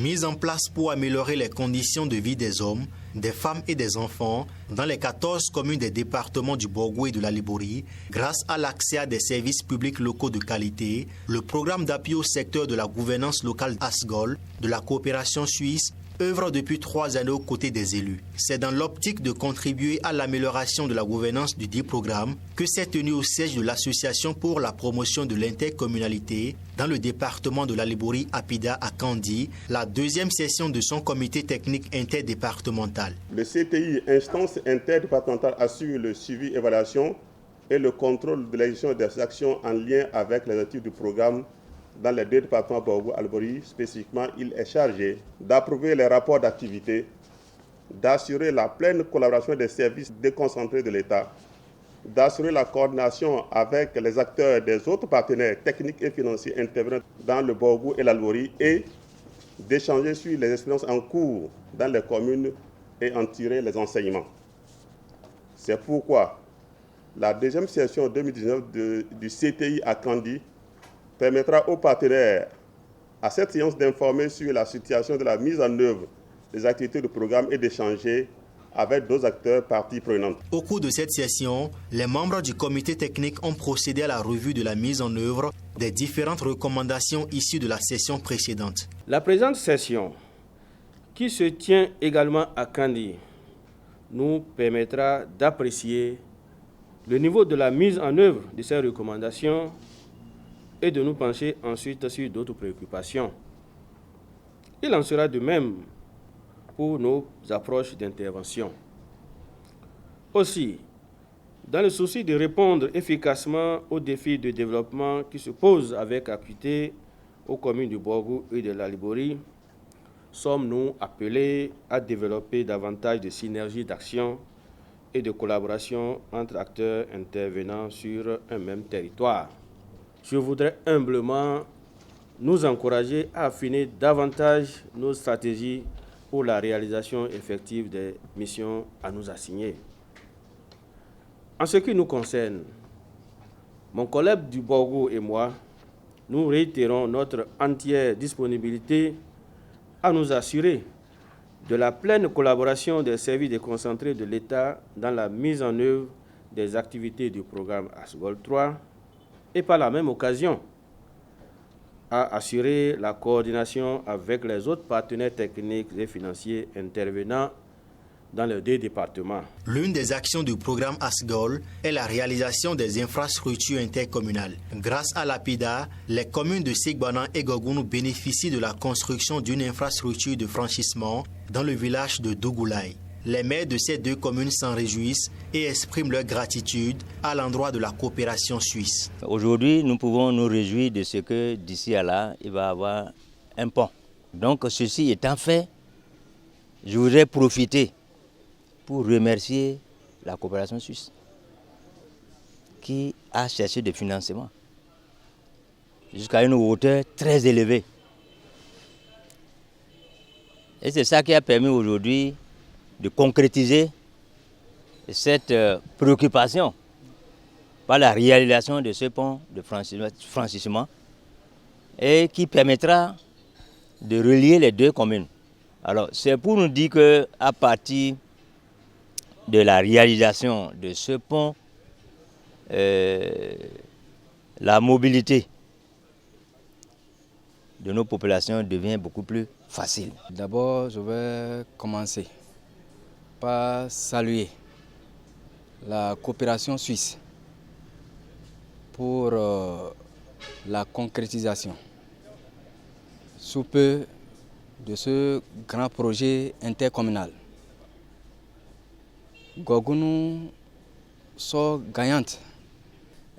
Mise en place pour améliorer les conditions de vie des hommes, des femmes et des enfants dans les 14 communes des départements du Borgou et de la Liborie grâce à l'accès à des services publics locaux de qualité, le programme d'appui au secteur de la gouvernance locale ASGOL de la coopération suisse œuvre depuis 3 années aux côtés des élus. C'est dans l'optique de contribuer à l'amélioration de la gouvernance du dit programme que s'est tenu au siège de l'Association pour la promotion de l'intercommunalité dans le département de la Liborie APIDA à Kandi, la 2e session de son comité technique interdépartemental. Le CTI, instance interdépartementale, assure le suivi, évaluation et le contrôle de l'exécution des actions en lien avec les objectifs du programme dans les 2 départements Borgou et Liborie. Spécifiquement, il est chargé d'approuver les rapports d'activité, d'assurer la pleine collaboration des services déconcentrés de l'État, d'assurer la coordination avec les acteurs des autres partenaires techniques et financiers intervenant dans le Borgou et la Liborie et d'échanger sur les expériences en cours dans les communes et en tirer les enseignements. C'est pourquoi la 2e session 2019 du CTI à Kandi permettra aux partenaires à cette séance d'informer sur la situation de la mise en œuvre des activités du programme et d'échanger avec d'autres acteurs parties prenantes. Au cours de cette session, les membres du comité technique ont procédé à la revue de la mise en œuvre des différentes recommandations issues de la session précédente. La présente session, qui se tient également à Kandi, nous permettra d'apprécier le niveau de la mise en œuvre de ces recommandations et de nous pencher ensuite sur d'autres préoccupations. Il en sera de même pour nos approches d'intervention. Aussi, dans le souci de répondre efficacement aux défis de développement qui se posent avec acuité aux communes du Borgou et de la Liborie, sommes-nous appelés à développer davantage de synergies d'action et de collaboration entre acteurs intervenant sur un même territoire. Je voudrais humblement nous encourager à affiner davantage nos stratégies pour la réalisation effective des missions à nous assigner. En ce qui nous concerne, mon collègue du Borgou et moi, nous réitérons notre entière disponibilité à nous assurer de la pleine collaboration des services déconcentrés de l'État dans la mise en œuvre des activités du programme ASGOL 3 et par la même occasion à assurer la coordination avec les autres partenaires techniques et financiers intervenant dans les 2 départements. L'une des actions du programme ASGOL est la réalisation des infrastructures intercommunales. Grâce à l'APIDA, les communes de Sigbanan et Gogounou bénéficient de la construction d'une infrastructure de franchissement dans le village de Dougoulaye. Les maires de ces 2 communes s'en réjouissent et expriment leur gratitude à l'endroit de la coopération suisse. Aujourd'hui, nous pouvons nous réjouir de ce que d'ici à là, il va y avoir un pont. Donc, ceci étant fait, je voudrais profiter pour remercier la coopération suisse qui a cherché des financements jusqu'à une hauteur très élevée. Et c'est ça qui a permis aujourd'hui de concrétiser cette préoccupation par la réalisation de ce pont de franchissement et qui permettra de relier les 2 communes. Alors, c'est pour nous dire qu'à partir de la réalisation de ce pont, la mobilité de nos populations devient beaucoup plus facile. D'abord, je vais commencer par saluer la coopération suisse pour la concrétisation sous peu de ce grand projet intercommunal. Gogounou sort gagnante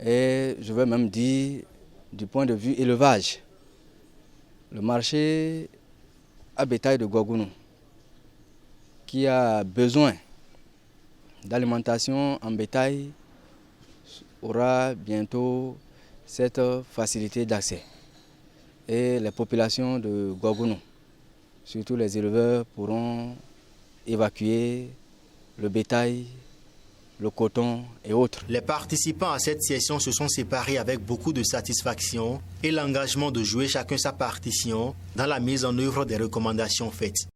et je vais même dire du point de vue élevage. Le marché à bétail de Gogounou qui a besoin d'alimentation en bétail aura bientôt cette facilité d'accès. Et les populations de Gogounou, surtout les éleveurs, pourront évacuer le bétail le coton et autres. Les participants à cette session se sont séparés avec beaucoup de satisfaction et l'engagement de jouer chacun sa partition dans la mise en œuvre des recommandations faites.